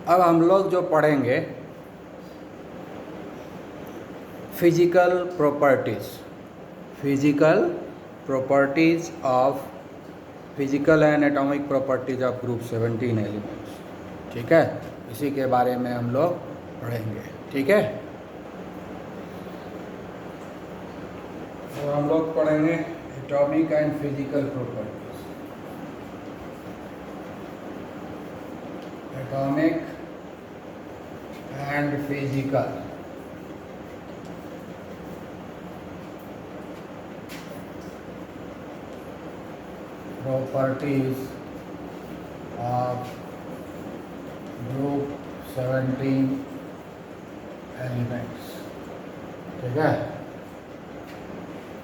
अब हम लोग जो पढ़ेंगे physical properties of physical and atomic properties of group 17 elements. ठीक है, इसी के बारे में हम लोग पढ़ेंगे। ठीक है, तो हम लोग पढ़ेंगे atomic and physical properties. Atomic and physical properties of group 17 elements। ठीक है,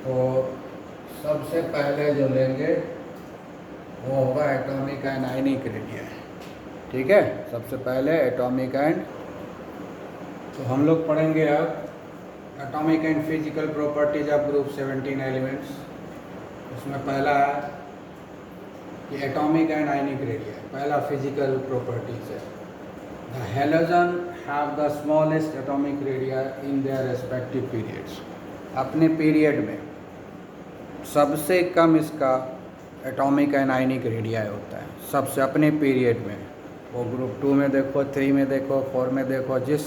तो सबसे पहले जो लेंगे वो होगा एटॉमिक एंड आयनिक रेडिया। ठीक है, सबसे पहले एटॉमिक एंड, तो हम लोग पढ़ेंगे अब atomic and physical properties of group 17 elements. उसमें पहला है कि एटॉमिक एंड आयनिक रेडिया, पहला फिजिकल प्रॉपर्टीज है। The halogen have the smallest atomic radii in their respective periods. अपने पीरियड में सबसे कम इसका एटॉमिक एंड आयनिक रेडिया होता है, सबसे अपने पीरियड में। वो ग्रुप 2 में देखो, 3 में देखो, 4 में देखो, जिस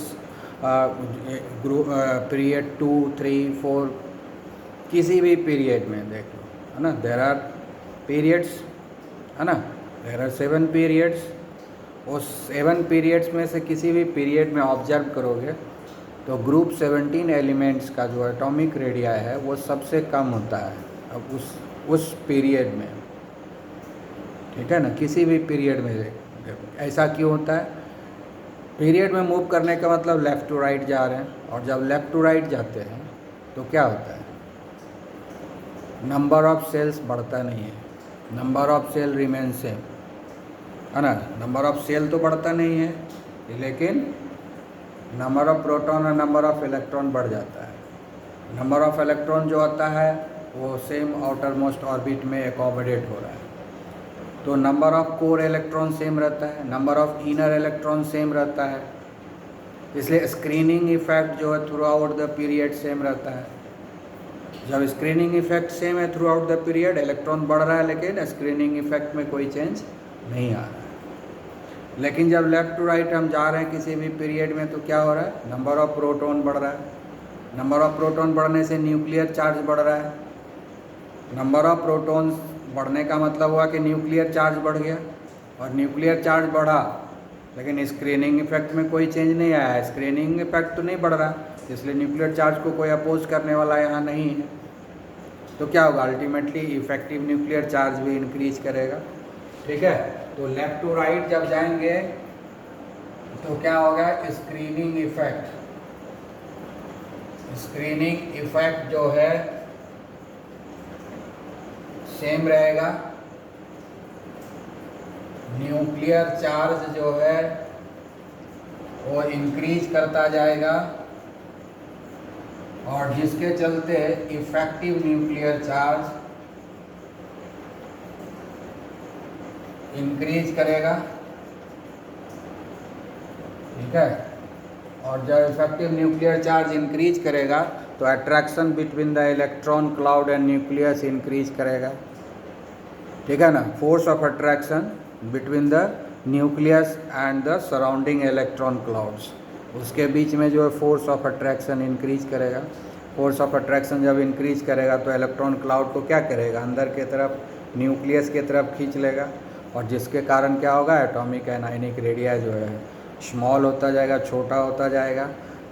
ग्रुप पीरियड 2, 3, 4 किसी भी पीरियड में देख लो, है ना। देयर आर पीरियड्स, है ना, देयर आर 7 पीरियड्स। उस 7 पीरियड्स में से किसी भी पीरियड में ऑब्जर्व करोगे तो ग्रुप 17 एलिमेंट्स का जो एटॉमिक रेडिया है वो सबसे कम होता है अब उस पीरियड में। ठीक है ना, किसी भी पीरियड में देखो। ऐसा क्यों होता है? पीरियड में मूव करने का मतलब लेफ़्ट टू राइट जा रहे हैं, और जब लेफ़्ट टू राइट जाते हैं तो क्या होता है? नंबर ऑफ सेल्स बढ़ता नहीं है, number of cell remain same, है ना। नंबर ऑफ सेल तो बढ़ता नहीं है, लेकिन नंबर ऑफ प्रोटॉन और नंबर ऑफ इलेक्ट्रॉन बढ़ जाता है। नंबर ऑफ इलेक्ट्रॉन जो होता है वो सेम आउटर मोस्ट ऑर्बिट में एकोमोडेट हो रहा है, तो number of core electron same रहता है, number of inner electron same रहता है। इसलिए स्क्रीनिंग इफेक्ट जो है through out the period same रहता है। जब स्क्रीनिंग इफेक्ट सेम है through out the period, electron बढ़ रहा है लेकिन स्क्रीनिंग इफेक्ट में कोई चेंज नहीं आ रहा है। लेकिन जब लेफ़्ट टू राइट हम जा रहे हैं किसी भी पीरियड में तो क्या हो रहा है? नंबर ऑफ प्रोटॉन बढ़ रहा है। नंबर ऑफ प्रोटॉन बढ़ने से न्यूक्लियर चार्ज बढ़ रहा है। नंबर ऑफ प्रोटॉन्स बढ़ने का मतलब हुआ कि न्यूक्लियर चार्ज बढ़ गया, और न्यूक्लियर चार्ज बढ़ा लेकिन स्क्रीनिंग इफेक्ट में कोई चेंज नहीं आया है। स्क्रीनिंग इफेक्ट तो नहीं बढ़ रहा, इसलिए न्यूक्लियर चार्ज को कोई अपोज करने वाला यहाँ नहीं है। तो क्या होगा? अल्टीमेटली इफेक्टिव न्यूक्लियर चार्ज भी इंक्रीज करेगा। ठीक है, तो लेफ़्ट टू राइट जब जाएंगे तो क्या होगा? स्क्रीनिंग इफेक्ट जो है सेम रहेगा। न्यूक्लियर चार्ज जो है वो इंक्रीज करता जाएगा, और जिसके चलते इफेक्टिव न्यूक्लियर चार्ज इंक्रीज करेगा। ठीक है, और जब इफेक्टिव न्यूक्लियर चार्ज इंक्रीज करेगा तो attraction between the electron cloud and nucleus increase करेगा। ठीक है ना, force of attraction between the nucleus and the surrounding electron clouds, उसके बीच में जो है फोर्स ऑफ अट्रैक्शन इंक्रीज करेगा। फोर्स ऑफ अट्रैक्शन जब इंक्रीज करेगा तो इलेक्ट्रॉन क्लाउड को क्या करेगा? अंदर के तरफ, न्यूक्लियस के तरफ खींच लेगा, और जिसके कारण क्या होगा? एटॉमिक एंड आयनिक रेडिया जो है स्मॉल होता जाएगा, छोटा होता जाएगा।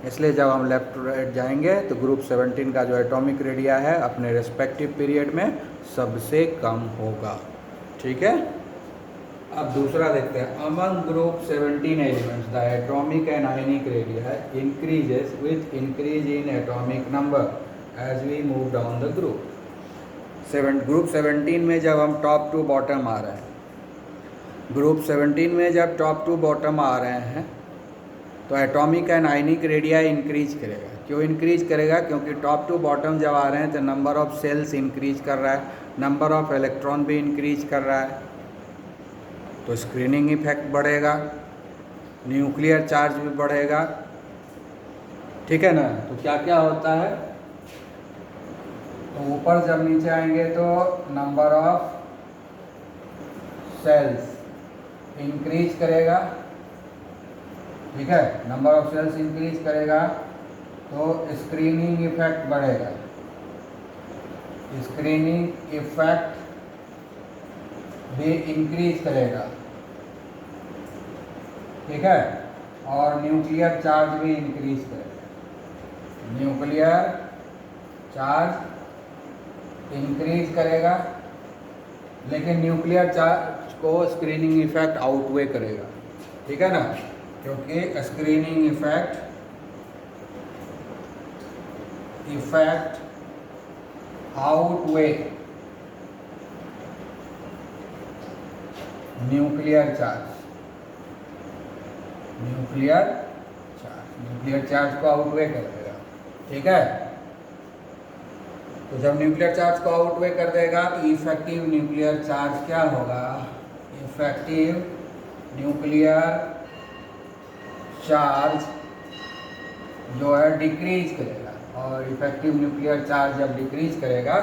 इसलिए जब हम लेफ़्ट टू राइट जाएंगे तो ग्रुप 17 का जो एटॉमिक रेडिया है अपने रेस्पेक्टिव पीरियड में सबसे कम होगा। ठीक है, अब दूसरा देखते हैं। Among group 17 elements the atomic and ionic radii increases with increase in atomic number as we move down the group 17 में जब हम टॉप टू बॉटम आ रहे हैं, ग्रुप 17 में जब टॉप टू बॉटम आ रहे हैं तो atomic and ionic radii increase करेगा। क्यों इंक्रीज करेगा? क्योंकि टॉप टू बॉटम जब आ रहे हैं तो नंबर ऑफ सेल्स इंक्रीज कर रहा है, नंबर ऑफ इलेक्ट्रॉन भी इंक्रीज कर रहा है, तो स्क्रीनिंग इफेक्ट बढ़ेगा। न्यूक्लियर चार्ज भी बढ़ेगा, ठीक है ना। तो क्या क्या होता है, तो ऊपर जब नीचे आएंगे तो नंबर ऑफ सेल्स इंक्रीज करेगा, ठीक है, नंबर ऑफ सेल्स इंक्रीज करेगा तो स्क्रीनिंग इफेक्ट बढ़ेगा, स्क्रीनिंग इफेक्ट भी इंक्रीज करेगा, ठीक है, और न्यूक्लियर चार्ज भी इंक्रीज करेगा, न्यूक्लियर चार्ज इंक्रीज करेगा, लेकिन न्यूक्लियर चार्ज को स्क्रीनिंग इफेक्ट आउटवे करेगा, ठीक है ना, क्योंकि screening effect outweigh nuclear charge को आउटवे कर देगा, ठीक है। तो जब न्यूक्लियर चार्ज को आउटवे कर देगा तो इफेक्टिव न्यूक्लियर चार्ज क्या होगा, इफेक्टिव न्यूक्लियर चार्ज जो है डिक्रीज करेगा, और इफेक्टिव न्यूक्लियर चार्ज जब डिक्रीज करेगा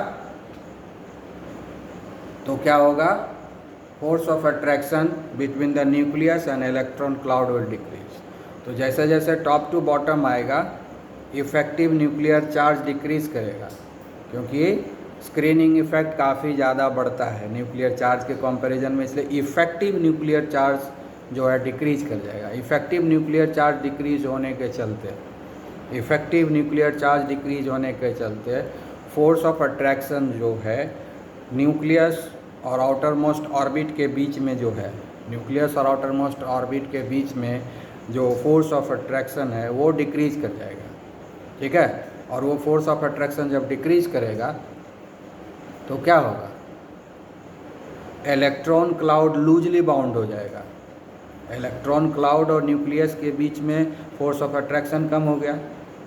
तो क्या होगा, force of attraction between the nucleus and electron cloud will decrease. तो जैसे जैसे टॉप टू बॉटम आएगा इफेक्टिव न्यूक्लियर चार्ज डिक्रीज करेगा, क्योंकि स्क्रीनिंग इफेक्ट काफ़ी ज़्यादा बढ़ता है न्यूक्लियर चार्ज के कंपैरिजन में, इसलिए इफेक्टिव न्यूक्लियर चार्ज जो है डिक्रीज कर जाएगा। इफेक्टिव न्यूक्लियर चार्ज डिक्रीज होने के चलते, इफेक्टिव न्यूक्लियर चार्ज डिक्रीज होने के चलते फोर्स ऑफ अट्रैक्शन जो है न्यूक्लियस और आउटर मोस्ट ऑर्बिट के बीच में जो है, न्यूक्लियस और आउटर मोस्ट ऑर्बिट के बीच में जो फोर्स ऑफ अट्रैक्शन है वो डिक्रीज कर जाएगा, ठीक है। और वो फोर्स ऑफ अट्रैक्शन जब डिक्रीज करेगा तो क्या होगा, इलेक्ट्रॉन क्लाउड लूजली बाउंड हो जाएगा। इलेक्ट्रॉन क्लाउड और न्यूक्लियस के बीच में फोर्स ऑफ अट्रैक्शन कम हो गया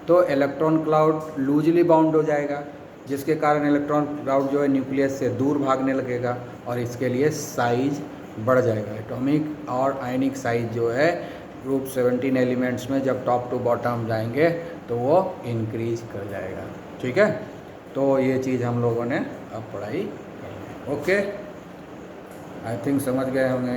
तो इलेक्ट्रॉन क्लाउड लूजली बाउंड हो जाएगा, जिसके कारण इलेक्ट्रॉन क्लाउड जो है न्यूक्लियस से दूर भागने लगेगा और इसके लिए साइज बढ़ जाएगा। एटॉमिक और आयनिक साइज जो है ग्रुप 17 एलिमेंट्स में जब टॉप टू बॉटम जाएंगे तो वो इंक्रीज कर जाएगा, ठीक है। तो ये चीज़ हम लोगों ने अब पढ़ाई कर ली, ओके। आई थिंक समझ गए होंगे।